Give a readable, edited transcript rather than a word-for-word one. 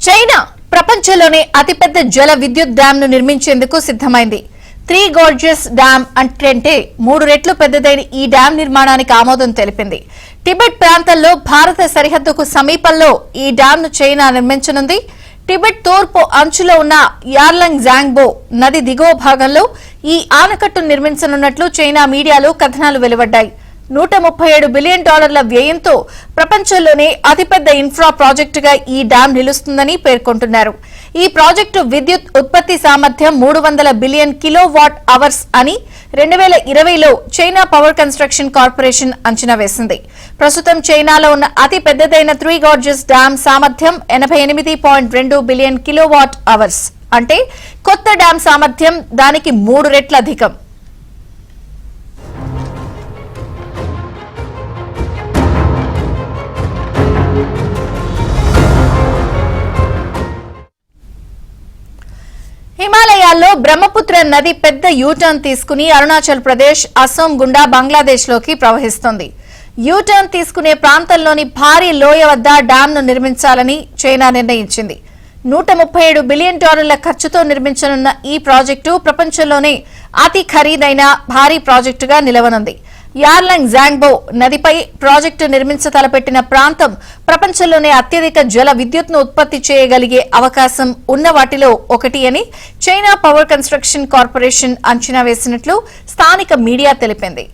China ప్రపంచంలోనే అతిపెద్ద జల విద్యుత్ డ్యామ్ ను నిర్మించేందుకు సిద్ధమైంది. 3 Gorges డ్యామ్ అంటే 3 రెట్లు పెద్దదైన ఈ డ్యామ్ నిర్మాణానికి ఆమోదం తెలిపింది. టిబెట్ ప్రాంతంలో భారత సరిహద్దుకు సమీపంలో ఈ డ్యామ్ ను చైనా నిర్మించనుంది. టిబెట్ తూర్పు అంచులో ఉన్న యార్లంగ్ జాంగ్బో నది దిగువ భాగంలో ఈ ఆనకట్టు నిర్మించనున్నట్లు చైనా మీడియాలో కథనాలు వెలువడ్డాయి. $137 బిలియన్ వ్యయంతో ప్రపంచంలోనే అతిపెద్ద ఇన్ఫ్రా ప్రాజెక్టుగా ఈ డ్యాం నిలుస్తుందని పేర్కొంటున్నారు. ఈ ప్రాజెక్టు విద్యుత్ ఉత్పత్తి సామర్థ్యం 300 బిలియన్ కిలోవాట్ అవర్స్ అని 2020లో చైనా పవర్ కన్స్ట్రక్షన్ కార్పొరేషన్ అంచనా వేసింది. ప్రస్తుతం చైనాలో ఉన్న అతి పెద్దదైన 3 Gorges డ్యాం సామర్థ్యం 88.2 బిలియన్ కిలోవాట్ అవర్స్ అంటే కొత్త డ్యాం సామర్థ్యం దానికి 3 రెట్ల అధికం. హిమాలయాల్లో బ్రహ్మపుత్ర నది పెద్ద యూటర్న్ తీసుకుని అరుణాచల్ ప్రదేశ్, అస్సాం గుండా బంగ్లాదేశ్ లోకి ప్రవహిస్తోంది. యూటర్న్ తీసుకునే ప్రాంతంలోని భారీ లోయ వద్ద డ్యాం ను నిర్మించాలని చైనా నిర్ణయించింది. $137 బిలియన్ ఖర్చుతో నిర్మించనున్న ఈ ప్రాజెక్టు ప్రపంచంలోనే అతి ఖరీదైన భారీ ప్రాజెక్టుగా నిలవనుంది. యార్లంగ్ జాంగ్బో నదిపై ప్రాజెక్టు నిర్మించ తలపెట్టిన ప్రాంతం ప్రపంచంలోనే అత్యధిక జల విద్యుత్ ను ఉత్పత్తి చేయగలిగే అవకాశం ఉన్న వాటిలో ఒకటి అని చైనా పవర్ కన్స్ట్రక్షన్ కార్పొరేషన్ అంచనా వేసినట్లు స్థానిక మీడియా తెలిపింది.